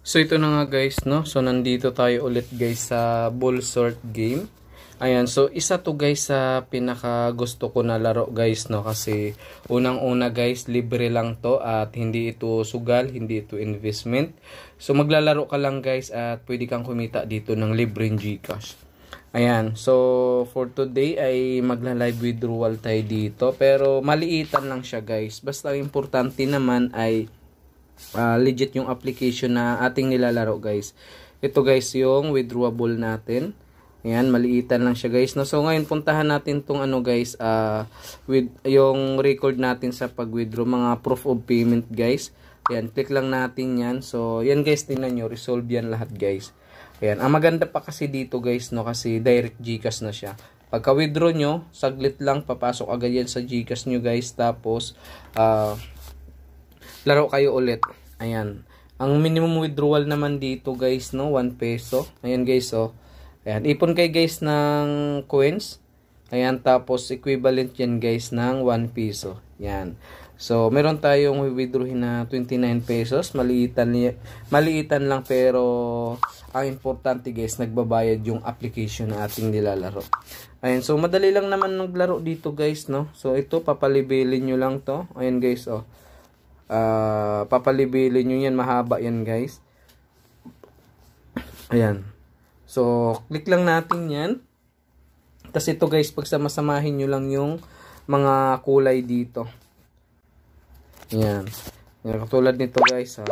So ito na nga guys, no? So nandito tayo ulit guys sa ball sort game. Ayan, so isa to guys sa pinaka gusto ko na laro guys, no? Kasi unang-una guys, libre lang to at hindi ito sugal, hindi ito investment. So maglalaro ka lang guys at pwede kang kumita dito ng libreng GCash. Ayan, so for today ay magla-live withdrawal tayo dito. Pero maliitan lang siya guys. Basta importante naman ay legit yung application na ating nilalaro guys. Ito guys yung withdrawable natin. Ayan, maliitan lang siya guys. No? So ngayon puntahan natin tong ano guys, with yung record natin sa pag-withdraw, mga proof of payment guys. Ayan, click lang natin yan. So yan guys, tingnan nyo, resolve yan lahat guys. Ayan, ang maganda pa kasi dito guys, no, kasi direct GCash na siya. Pagka withdraw nyo, saglit lang, papasok agad yan sa GCash nyo guys. Tapos laro kayo ulit. Ayan. Ang minimum withdrawal naman dito guys, no, 1 peso. Ayan guys, oh. Ayan, ipon kayo guys ng coins. Ayan, tapos equivalent yan guys ng 1 peso. Ayan. So, meron tayong withdrawin na 29 pesos. Maliitan lang pero ang importante guys, nagbabayad yung application na ating nilalaro. Ayan, so madali lang naman naglaro dito guys, no. So, ito papalibilin nyo lang to. Ayan guys, oh. Papalibilin nyo yan, mahaba yan guys. Ayan. So, click lang natin yan. Tapos ito guys, pagsamasamahin nyo lang yung mga kulay dito. Ayan. Ayan, katulad nito guys, ha.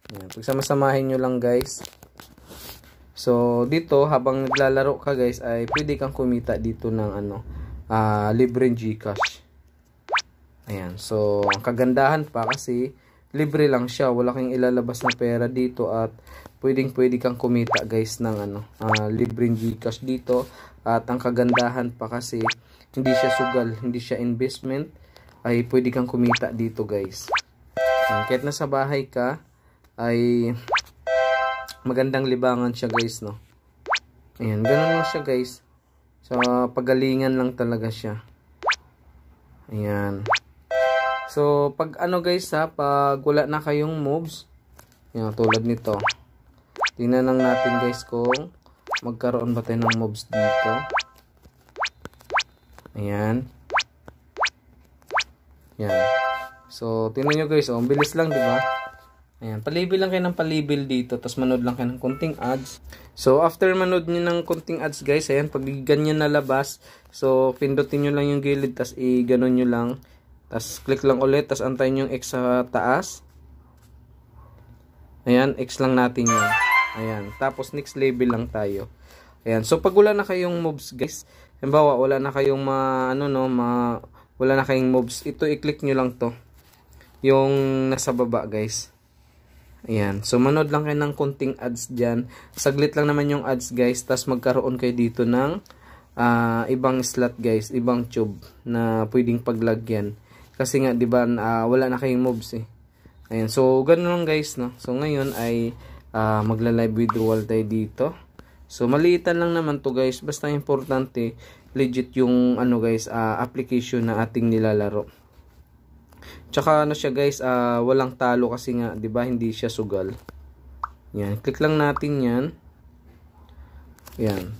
Ayan, pagsamasamahin nyo lang guys. So, dito, habang naglalaro ka guys, ay pwede kang kumita dito ng ano, libreng GCash. Ayan, so ang kagandahan pa kasi libre lang siya, wala kang ilalabas na pera dito at pwede kang kumita guys ng ano, libreng GCash dito. At ang kagandahan pa kasi hindi siya sugal, hindi siya investment, ay pwede kang kumita dito guys. Ayan, kahit nasa bahay ka ay magandang libangan siya guys, no. Ayan, ganun lang siya guys. So pagalingan lang talaga siya. Ayan. So, pag ano guys ha, pag wala na kayong moves, yan, tulad nito. Tingnan lang natin guys kung magkaroon ba tayo ng moves dito. Ayan. Yan. So, tingnan nyo guys, oh, ang bilis lang, di ba? Ayan, palibil lang kayo ng palibil dito, tapos manood lang kayo ng konting ads. So, after manood nyo ng konting ads guys, ayan, pag ganyan nalabas, so, pindutin nyo lang yung gilid, tapos i-ganon nyo lang. Tapos click lang ulit, tapos antayin yung X sa taas. Ayan, X lang natin yun. Ayan, tapos next level lang tayo. Ayan, so pag wala na kayong moves guys, halimbawa wala na kayong wala na kayong moves, ito i-click nyo lang to. Yung nasa baba guys. Ayan, so manood lang kayo ng konting ads dyan. Saglit lang naman yung ads guys, tapos magkaroon kayo dito ng ibang slot guys, ibang tube na pwedeng paglagyan. Kasi nga 'di ba wala na kayong moves eh. Ayan, so ganoon lang guys, no. So ngayon ay magla-live withdrawal tayo dito. So maliitan lang naman to guys, basta importante legit yung ano guys, application na ating nilalaro. Tsaka ano siya guys, walang talo kasi nga 'di ba hindi siya sugal. Yan, click lang natin 'yan. Yan.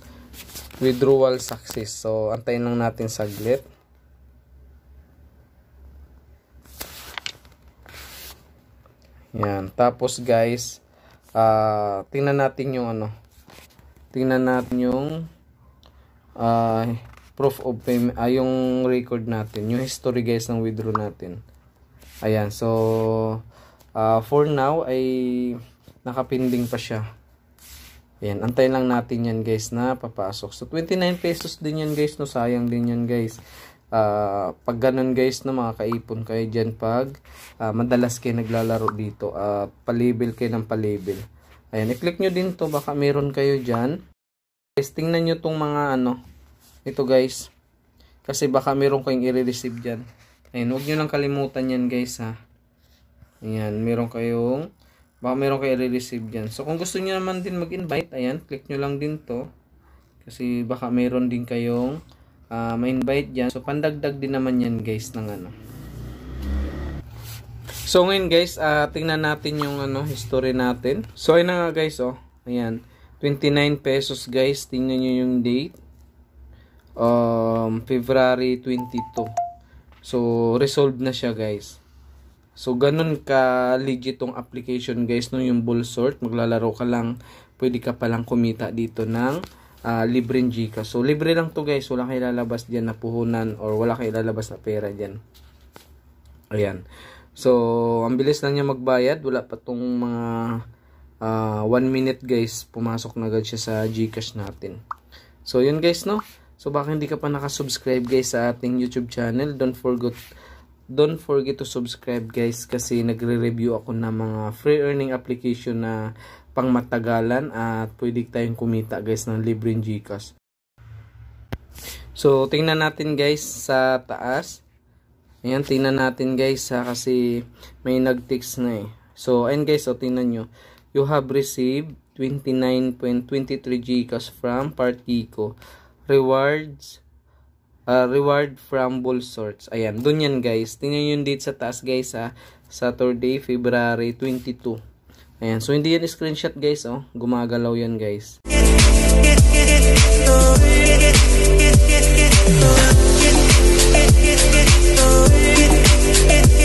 Withdrawal success. So antayin lang natin saglit. Yan. Tapos guys, tingnan natin yung ano. Tingnan natin yung proof of payment, yung record natin, yung history guys ng withdraw natin. Ayan. So, for now ay nakapinding pa siya. Ayan. Antayin lang natin yan guys na papasok. So, 29 pesos din yan guys, no. Sayang din yan guys. Pag ganun guys, no, makakaipon kayo dyan pag madalas kayo naglalaro dito, palabel kayo ng palabel. Ayan, i-click nyo din to, baka meron kayo dyan guys. Tingnan nyo tong mga ano ito guys, kasi baka meron kayong i-receive dyan. Ayan, huwag nyo lang kalimutan yan guys ha. Ayan, baka meron kayo i-receive dyan. So kung gusto nyo naman din mag-invite, ayan, click nyo lang din to, kasi baka meron din kayong may invite dyan. So pandagdag din naman yan guys ng ano. So ngayon guys, tingnan natin yung history natin. So ayun na nga guys, ayan, 29 pesos guys. Tingnan nyo yung date, February 22. So resolved na siya guys. So ganun ka legit tong application guys, no, yung Bullsort. Maglalaro ka lang, pwede ka palang kumita dito ng libreng Gcash. So libre lang to guys, wala kayo lalabas diyan na puhunan or wala kayo lalabas na pera diyan. Ayan. So ang bilis lang niya magbayad, wala pa tong mga 1 minute guys, pumasok na agad siya sa Gcash natin. So yun guys, no. So baka hindi ka pa nakasubscribe guys sa ating YouTube channel, don't forget to subscribe guys, kasi nagre-review ako ng mga free earning application na pangmatagalan at pwede tayong kumita guys ng libreng Gcash. So tingnan natin guys sa taas. Ayan, tingnan natin guys kasi may nag-text na So ayun guys, tingnan nyo. You have received 29.23 Gcash from Partico. Reward from Bullsorts. Ayan, dun yan guys. Tingnan yung date sa taas guys, Saturday, February 22. Ayan, so hindi yan screenshot guys, gumagalaw yan guys.